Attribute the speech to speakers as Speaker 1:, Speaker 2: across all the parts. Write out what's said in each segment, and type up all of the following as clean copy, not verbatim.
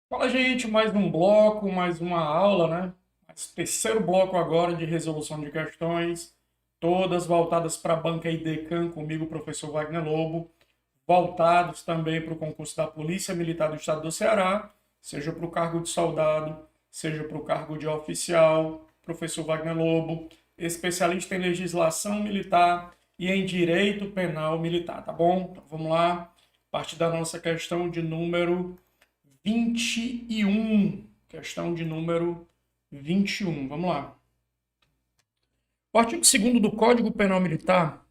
Speaker 1: Fala, gente, mais um bloco, mais uma aula, né? Terceiro bloco agora de resolução de questões, todas voltadas para a banca IDECAM, comigo, professor Wagner Lobo, voltados também para o concurso da Polícia Militar do Estado do Ceará, seja para o cargo de soldado, seja para o cargo de oficial, professor Wagner Lobo, especialista em legislação militar e em direito penal militar, tá bom? Então vamos lá, a partir da nossa questão de número 21. Questão de número 21. Vamos lá. O artigo 2º do Código Penal Militar,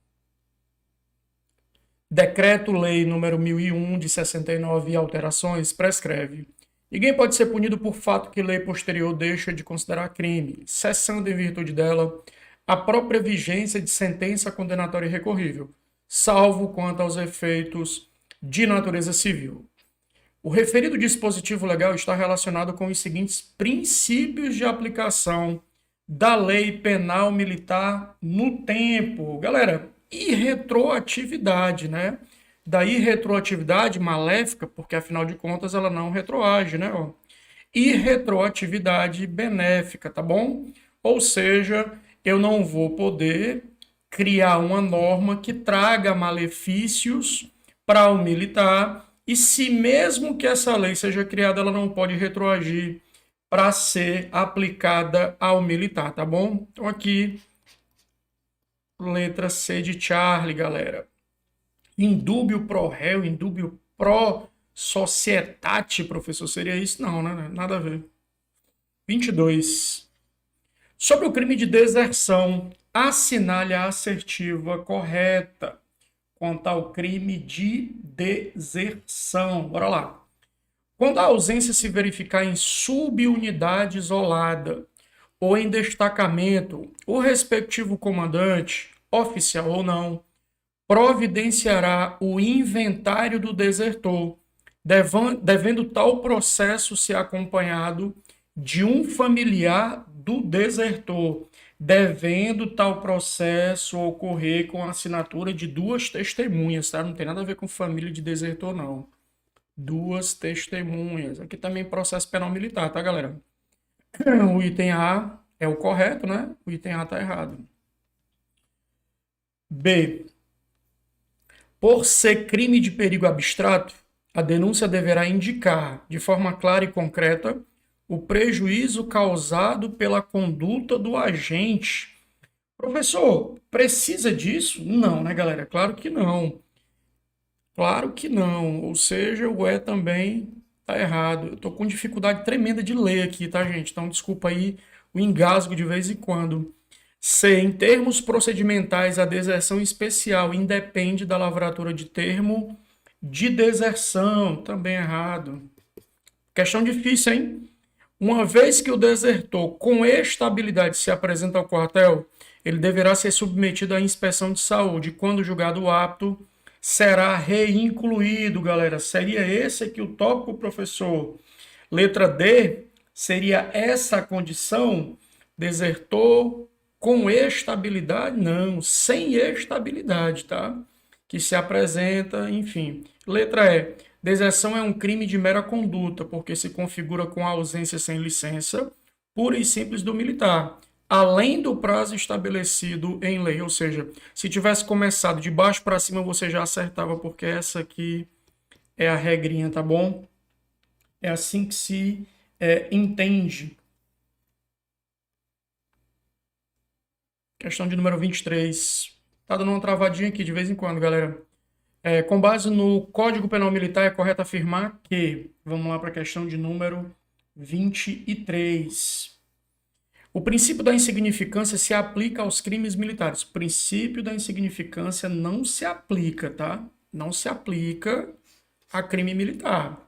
Speaker 1: Decreto-Lei número 1001 de 69 e alterações, prescreve: ninguém pode ser punido por fato que lei posterior deixa de considerar crime, cessando em virtude dela a própria vigência de sentença condenatória recorrível, salvo quanto aos efeitos de natureza civil. O referido dispositivo legal está relacionado com os seguintes princípios de aplicação da lei penal militar no tempo. Galera, irretroatividade, né? Da irretroatividade maléfica, porque afinal de contas ela não retroage, né? Irretroatividade benéfica, tá bom? Ou seja, eu não vou poder criar uma norma que traga malefícios para o militar, e se mesmo que essa lei seja criada, ela não pode retroagir para ser aplicada ao militar, tá bom? Então aqui, letra C de Charlie, galera. Indúbio pro réu, indúbio pro societate, professor, seria isso? Não, né? Nada a ver. 22. Sobre o crime de deserção, assinale a assertiva correta quanto ao crime de deserção. Bora lá. Quando a ausência se verificar em subunidade isolada ou em destacamento, o respectivo comandante, oficial ou não, providenciará o inventário do desertor, devendo tal processo ser acompanhado de um familiar do desertor, devendo tal processo ocorrer com a assinatura de duas testemunhas, tá? Não tem nada a ver com família de desertor, não. Duas testemunhas. Aqui também processo penal militar, tá, galera? O item A é o correto, né? O item A tá errado. B. Por ser crime de perigo abstrato, a denúncia deverá indicar, de forma clara e concreta, o prejuízo causado pela conduta do agente. Professor, precisa disso? Não, né, galera? Claro que não. Claro que não. Ou seja, o E também tá errado. Eu tô com dificuldade tremenda de ler aqui, tá, gente? Então, desculpa aí o engasgo de vez em quando. C. Em termos procedimentais, a deserção especial independe da lavratura de termo de deserção. Também errado. Questão difícil, hein? Uma vez que o desertor com estabilidade se apresenta ao quartel, ele deverá ser submetido à inspeção de saúde. Quando julgado apto, será reincluído, galera. Seria esse aqui o tópico, professor? Letra D, seria essa a condição? Desertor com estabilidade? Não, sem estabilidade, tá? Que se apresenta, enfim. Letra E, deserção é um crime de mera conduta, porque se configura com a ausência sem licença, pura e simples do militar, além do prazo estabelecido em lei. Ou seja, se tivesse começado de baixo para cima, você já acertava, porque essa aqui é a regrinha, tá bom? É assim que se entende. Questão de número 23. Tá dando uma travadinha aqui de vez em quando, galera. Com base no Código Penal Militar, é correto afirmar que, vamos lá para a questão de número 23. O princípio da insignificância se aplica aos crimes militares. O princípio da insignificância não se aplica, tá? Não se aplica a crime militar.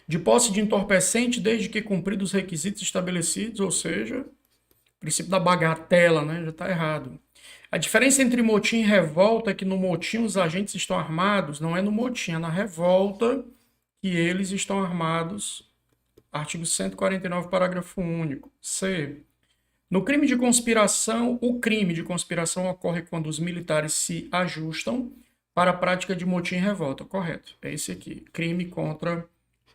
Speaker 1: De posse de entorpecente, desde que cumpridos os requisitos estabelecidos, ou seja, o princípio da bagatela, né? Já está errado. A diferença entre motim e revolta é que no motim os agentes estão armados, não é no motim, é na revolta que eles estão armados. Artigo 149, parágrafo único. C. No crime de conspiração, o crime de conspiração ocorre quando os militares se ajustam para a prática de motim e revolta. Correto. É esse aqui. Crime contra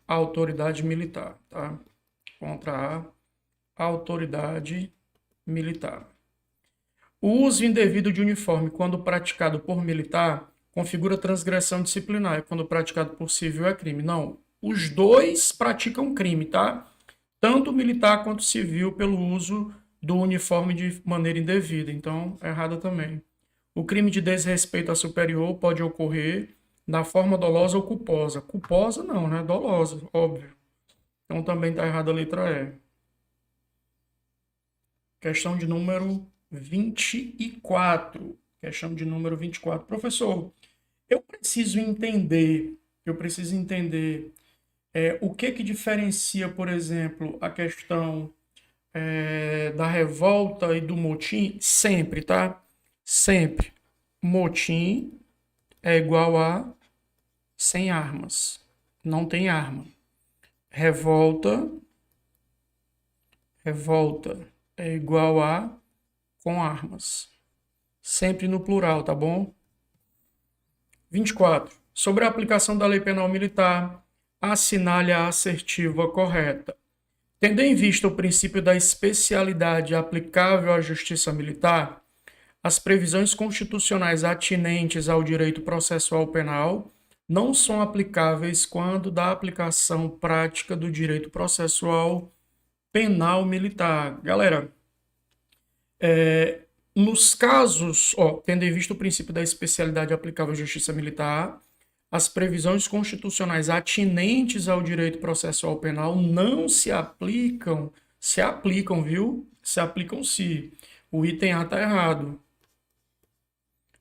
Speaker 1: a autoridade militar, tá? Contra a autoridade militar. O uso indevido de uniforme, quando praticado por militar, configura transgressão disciplinar, e quando praticado por civil é crime. Não, os dois praticam crime, tá? Tanto militar quanto civil pelo uso do uniforme de maneira indevida. Então, é errada também. O crime de desrespeito a superior pode ocorrer na forma dolosa ou culposa. Culposa não, né? Dolosa, óbvio. Então também está errada a letra E. Questão de número 24. Questão de número 24. Professor, eu preciso entender o que diferencia, por exemplo, a questão da revolta e do motim, sempre, tá? Sempre. Motim é igual a sem armas. Não tem arma. Revolta é igual a com armas. Sempre no plural, tá bom? 24. Sobre a aplicação da lei penal militar, assinale a assertiva correta. Tendo em vista o princípio da especialidade aplicável à justiça militar, as previsões constitucionais atinentes ao direito processual penal não são aplicáveis quando da aplicação prática do direito processual penal militar. Galera, nos casos, tendo em vista o princípio da especialidade aplicável à justiça militar, as previsões constitucionais atinentes ao direito processual penal não se aplicam, viu? Se aplicam se. O item A está errado.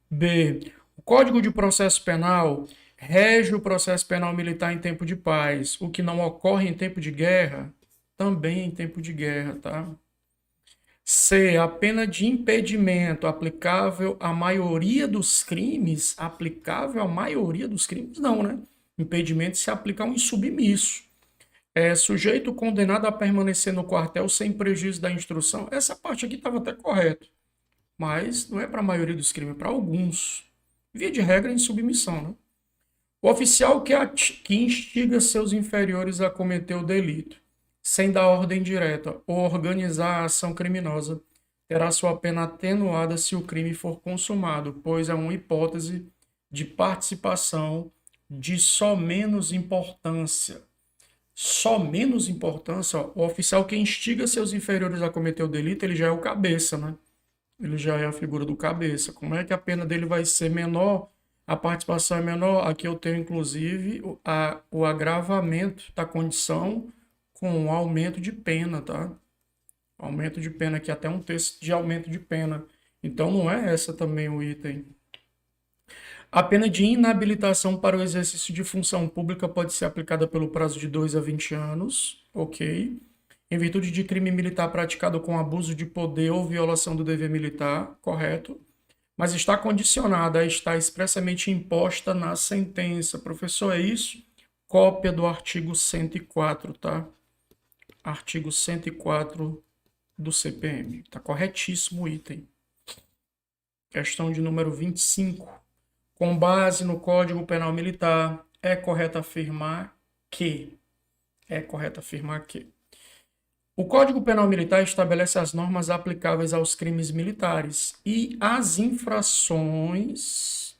Speaker 1: B. O Código de Processo Penal rege o processo penal militar em tempo de paz, o que não ocorre em tempo de guerra, também em tempo de guerra, tá? C. A pena de impedimento aplicável à maioria dos crimes. Aplicável à maioria dos crimes? Não, né? Impedimento se aplica a um insubmisso. Sujeito condenado a permanecer no quartel sem prejuízo da instrução. Essa parte aqui estava até correta. Mas não é para a maioria dos crimes, é para alguns. Via de regra, em submissão, né? O oficial que instiga seus inferiores a cometer o delito sem dar ordem direta ou organizar a ação criminosa, terá sua pena atenuada se o crime for consumado, pois é uma hipótese de participação de só menos importância. Só menos importância, o oficial que instiga seus inferiores a cometer o delito, ele já é o cabeça, né? Ele já é a figura do cabeça. Como é que a pena dele vai ser menor? A participação é menor? Aqui eu tenho, inclusive, o agravamento da condição com aumento de pena, tá? Aumento de pena aqui, até um texto de aumento de pena. Então não é essa também o item. A pena de inabilitação para o exercício de função pública pode ser aplicada pelo prazo de 2 a 20 anos, ok? Em virtude de crime militar praticado com abuso de poder ou violação do dever militar, correto? Mas está condicionada a estar expressamente imposta na sentença. Professor, é isso? Cópia do artigo 104, tá? Artigo 104 do CPM. Está corretíssimo o item. Questão de número 25. Com base no Código Penal Militar, é correto afirmar que. O Código Penal Militar estabelece as normas aplicáveis aos crimes militares e as infrações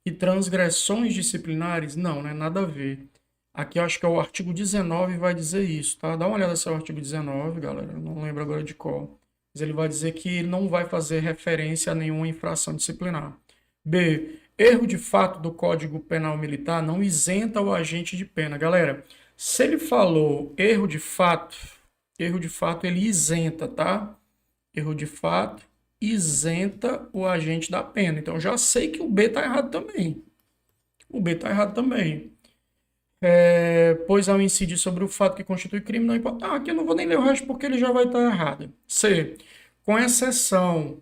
Speaker 1: e transgressões disciplinares. Não, né? Nada a ver. Aqui eu acho que é o artigo 19 vai dizer isso, tá? Dá uma olhada se é o artigo 19, galera. Eu não lembro agora de qual. Mas ele vai dizer que não vai fazer referência a nenhuma infração disciplinar. B. Erro de fato do Código Penal Militar não isenta o agente de pena. Galera, se ele falou erro de fato ele isenta, tá? Erro de fato isenta o agente da pena. Então, eu já sei que o B está errado também. Pois ao incidir sobre o fato que constitui crime, não importa. Aqui eu não vou nem ler o resto porque ele já vai estar errado. C. Com exceção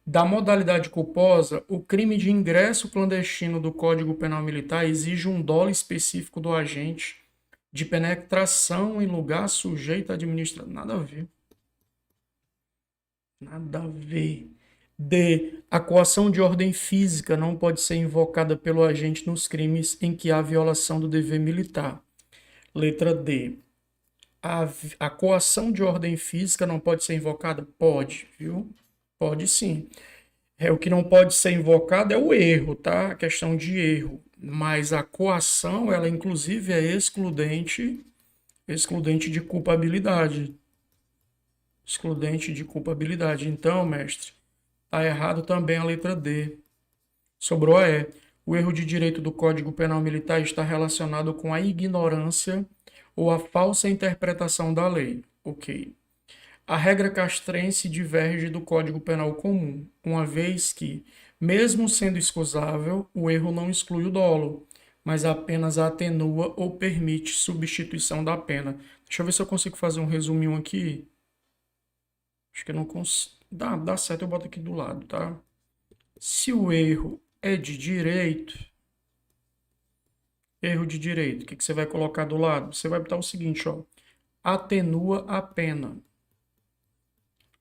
Speaker 1: da modalidade culposa, o crime de ingresso clandestino do Código Penal Militar exige um dolo específico do agente de penetração em lugar sujeito a administração. Nada a ver. D. A coação de ordem física não pode ser invocada pelo agente nos crimes em que há violação do dever militar. Letra D. A coação de ordem física não pode ser invocada? Pode, viu? Pode sim. O que não pode ser invocado é o erro, tá? A questão de erro. Mas a coação, ela inclusive é excludente de culpabilidade. Excludente de culpabilidade. Então, mestre, tá errado também a letra D. Sobrou a E. O erro de direito do Código Penal Militar está relacionado com a ignorância ou a falsa interpretação da lei. Ok. A regra castrense diverge do Código Penal comum, uma vez que, mesmo sendo excusável, o erro não exclui o dolo, mas apenas atenua ou permite substituição da pena. Deixa eu ver se eu consigo fazer um resuminho aqui. Acho que eu não consigo. Dá certo, eu boto aqui do lado, tá? Se o erro é de direito, o que você vai colocar do lado? Você vai botar o seguinte, ó. Atenua a pena.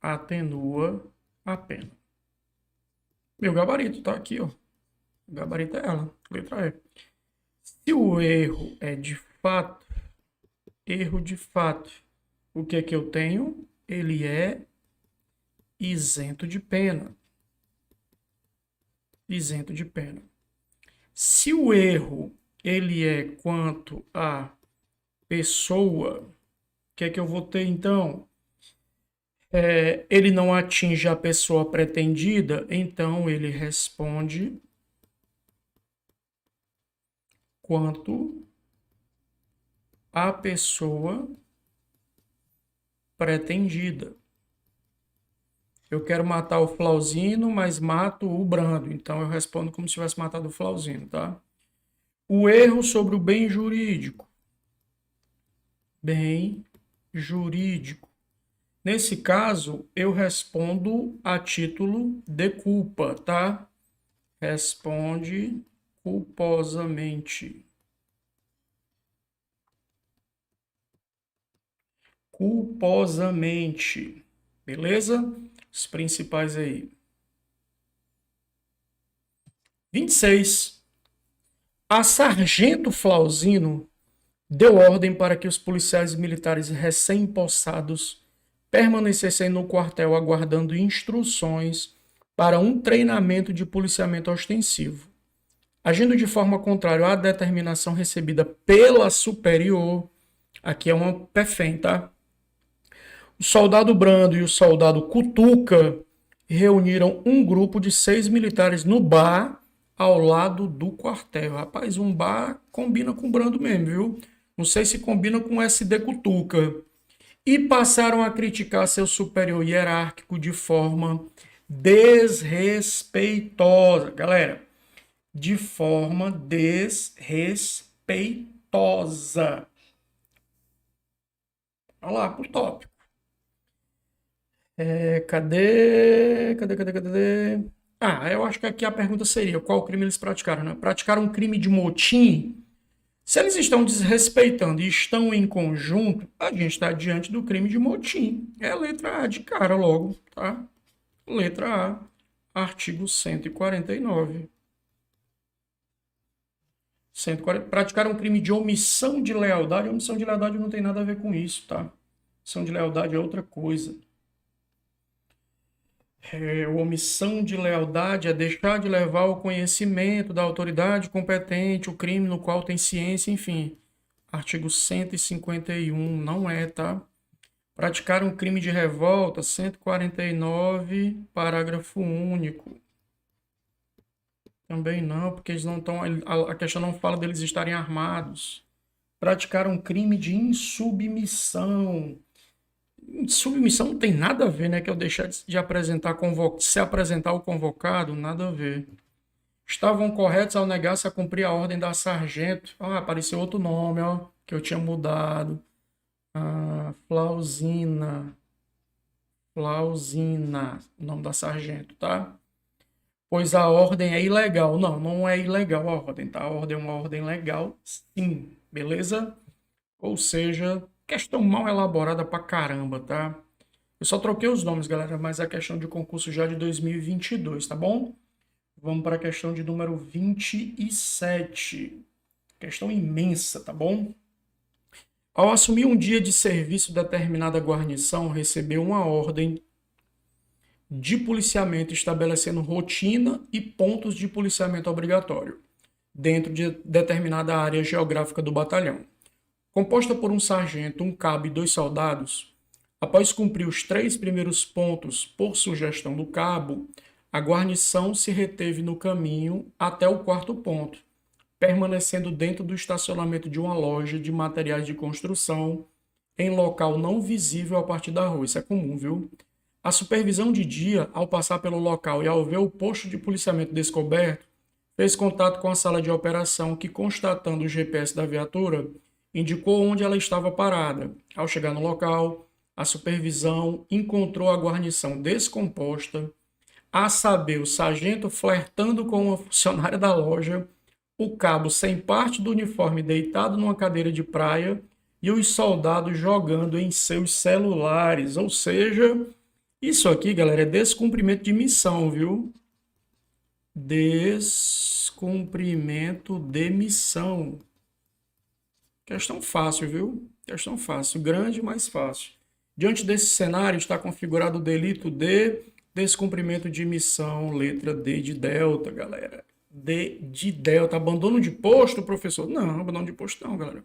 Speaker 1: Atenua a pena. Meu gabarito tá aqui, ó. O gabarito é ela, letra E. Se o erro é de fato, o que é que eu tenho? Ele é isento de pena. Isento de pena. Se o erro ele é quanto à pessoa, o que é que eu vou ter então? Ele não atinge a pessoa pretendida, então ele responde quanto à pessoa pretendida. Eu quero matar o Flauzino, mas mato o Brando. Então eu respondo como se tivesse matado o Flauzino, tá? O erro sobre o bem jurídico. Bem jurídico. Nesse caso, eu respondo a título de culpa, tá? Responde culposamente. Culposamente. Beleza? Os principais aí. 26. A sargento Flauzino deu ordem para que os policiais militares recém-possados permanecessem no quartel aguardando instruções para um treinamento de policiamento ostensivo. Agindo de forma contrária à determinação recebida pela superior, aqui é uma PEFEM, tá? O soldado Brando e o soldado Cutuca reuniram um grupo de 6 militares no bar ao lado do quartel. Rapaz, um bar combina com o Brando mesmo, viu? Não sei se combina com o SD Cutuca. E passaram a criticar seu superior hierárquico de forma desrespeitosa. Galera, de forma desrespeitosa. Olha lá, pro tópico. Cadê? Ah, eu acho que aqui a pergunta seria: qual crime eles praticaram, né? Praticaram um crime de motim? Se eles estão desrespeitando e estão em conjunto, a gente está diante do crime de motim. É a letra A de cara logo, tá? Letra A, artigo 149. 140. Praticaram um crime de omissão de lealdade. Omissão de lealdade não tem nada a ver com isso, tá? Omissão de lealdade é outra coisa. Omissão de lealdade é deixar de levar ao conhecimento da autoridade competente o crime no qual tem ciência, enfim. Artigo 151, não é, tá? Praticar um crime de revolta, 149, parágrafo único. Também não, porque eles não estão. A questão não fala deles estarem armados. Praticar um crime de insubmissão. Submissão não tem nada a ver, né? Que eu deixar de apresentar se apresentar o convocado, nada a ver. Estavam corretos ao negar-se a cumprir a ordem da sargento. Ah, apareceu outro nome, ó, que eu tinha mudado. Flauzina. Flauzina, o nome da sargento, tá? Pois a ordem é ilegal. Não, não é ilegal a ordem, tá? A ordem é uma ordem legal, sim, beleza? Ou seja, questão mal elaborada pra caramba, tá? Eu só troquei os nomes, galera, mas a questão de concurso já de 2022, tá bom? Vamos para a questão de número 27. Questão imensa, tá bom? Ao assumir um dia de serviço, determinada guarnição recebeu uma ordem de policiamento estabelecendo rotina e pontos de policiamento obrigatório dentro de determinada área geográfica do batalhão. Composta por um sargento, um cabo e 2 soldados, após cumprir os 3 primeiros pontos por sugestão do cabo, a guarnição se reteve no caminho até o 4º ponto, permanecendo dentro do estacionamento de uma loja de materiais de construção em local não visível a partir da rua. Isso é comum, viu? A supervisão de dia, ao passar pelo local e ao ver o posto de policiamento descoberto, fez contato com a sala de operação que, constatando o GPS da viatura, indicou onde ela estava parada. Ao chegar no local, a supervisão encontrou a guarnição descomposta, a saber, o sargento flertando com uma funcionária da loja, o cabo sem parte do uniforme deitado numa cadeira de praia e os soldados jogando em seus celulares. Ou seja, isso aqui, galera, é descumprimento de missão, viu? Descumprimento de missão. Questão fácil, viu? Questão fácil. Grande, mas fácil. Diante desse cenário, está configurado o delito de descumprimento de missão, letra D de delta, galera. D de delta. Abandono de posto, professor? Não, abandono de posto não, galera.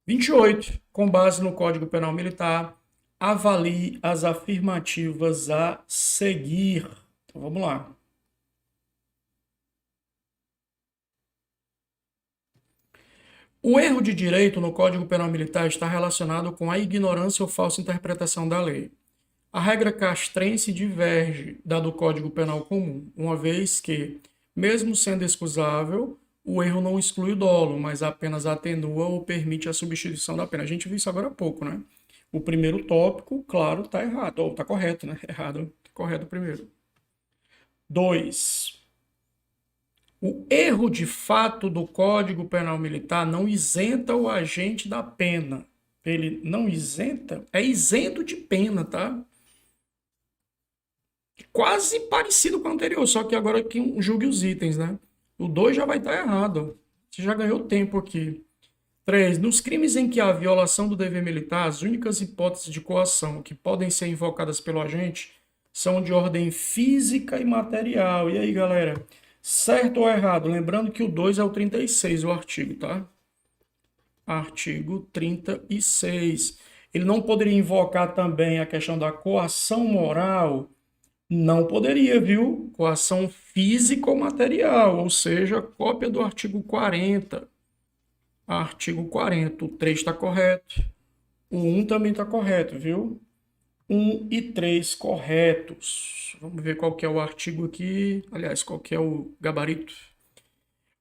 Speaker 1: 28. Com base no Código Penal Militar, avalie as afirmativas a seguir. Então, vamos lá. O erro de direito no Código Penal Militar está relacionado com a ignorância ou falsa interpretação da lei. A regra castrense diverge da do Código Penal comum, uma vez que, mesmo sendo excusável, o erro não exclui o dolo, mas apenas atenua ou permite a substituição da pena. A gente viu isso agora há pouco, né? O primeiro tópico, claro, está errado, ou está correto, né? Errado, correto o primeiro. 2. O erro de fato do Código Penal Militar não isenta o agente da pena. Ele não isenta, é isento de pena, tá? Quase parecido com o anterior, só que agora que julgue os itens, né? O 2 já vai estar errado. Você já ganhou tempo aqui. 3. Nos crimes em que há violação do dever militar, as únicas hipóteses de coação que podem ser invocadas pelo agente são de ordem física e material. E aí, galera? Certo ou errado? Lembrando que o 2 é o 36, o artigo, tá? Artigo 36. Ele não poderia invocar também a questão da coação moral? Não poderia, viu? Coação física ou material, ou seja, cópia do artigo 40. Artigo 40. O 3 está correto. O 1 também está correto, viu? 1 e 3 corretos. Vamos ver qual que é o artigo aqui. Aliás, qual que é o gabarito.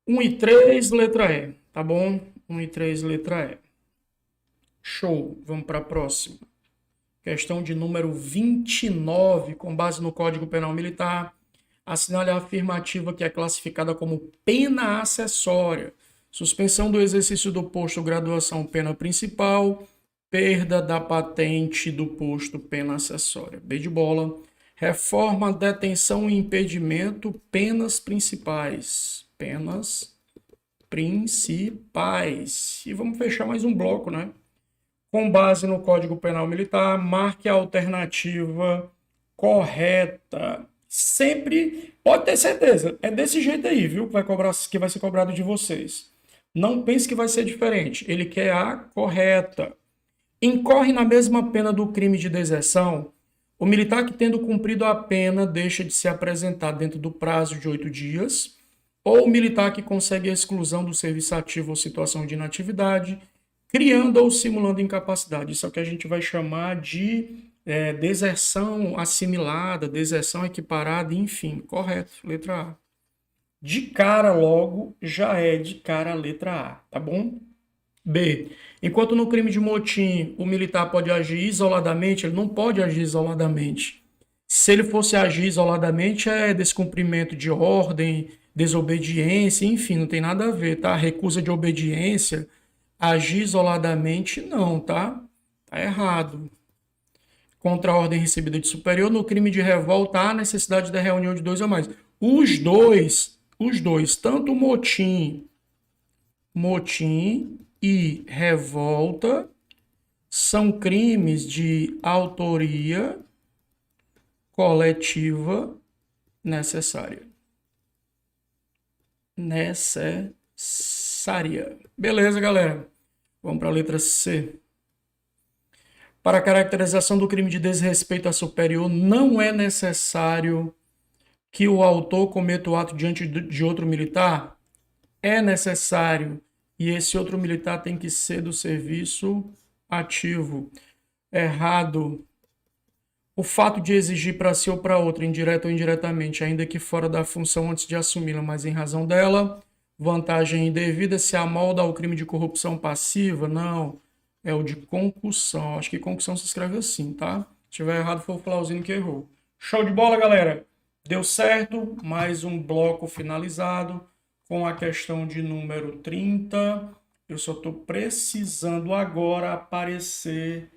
Speaker 1: 1 e 3, letra E. Tá bom? 1 e 3, letra E. Show. Vamos para a próxima. Questão de número 29, com base no Código Penal Militar. Assinale a afirmativa que é classificada como pena acessória. Suspensão do exercício do posto graduação pena principal. Perda da patente do posto pena acessória. B de bola. Reforma, detenção e impedimento, penas principais. Penas principais. E vamos fechar mais um bloco, né? Com base no Código Penal Militar, marque a alternativa correta. Sempre, pode ter certeza, é desse jeito aí, viu? Que vai ser cobrado de vocês. Não pense que vai ser diferente. Ele quer a correta. Incorre na mesma pena do crime de deserção o militar que, tendo cumprido a pena, deixa de se apresentar dentro do prazo de 8 dias, ou o militar que consegue a exclusão do serviço ativo ou situação de inatividade, criando ou simulando incapacidade. Isso é o que a gente vai chamar de deserção assimilada, deserção equiparada, enfim. Correto, letra A. De cara logo, já é de cara a letra A, tá bom? B. Enquanto no crime de motim o militar pode agir isoladamente, ele não pode agir isoladamente. Se ele fosse agir isoladamente, é descumprimento de ordem, desobediência, enfim, não tem nada a ver, tá? Recusa de obediência, agir isoladamente, não, tá? Tá errado. contra a ordem recebida de superior. No crime de revolta, há necessidade da reunião de dois ou mais. Os dois, tanto motim e revolta, são crimes de autoria coletiva necessária. Beleza, galera? Vamos para a letra C. Para a caracterização do crime de desrespeito a superior, não é necessário que o autor cometa o ato diante de outro militar? É necessário. E esse outro militar tem que ser do serviço ativo. Errado. O fato de exigir para si ou para outro, indireto ou indiretamente, ainda que fora da função antes de assumi-la, mas em razão dela, vantagem indevida, se amolda ao crime de corrupção passiva? Não. É o de concussão. Acho que concussão se escreve assim, tá? Se tiver errado, foi o Flauzino que errou. Show de bola, galera! Deu certo. Mais um bloco finalizado com a questão de número 30. Eu só estou precisando agora aparecer.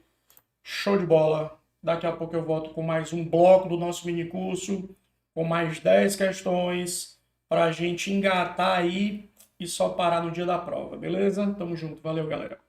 Speaker 1: Show de bola! Daqui a pouco eu volto com mais um bloco do nosso minicurso, com mais 10 questões, para a gente engatar aí e só parar no dia da prova, beleza? Tamo junto. Valeu, galera!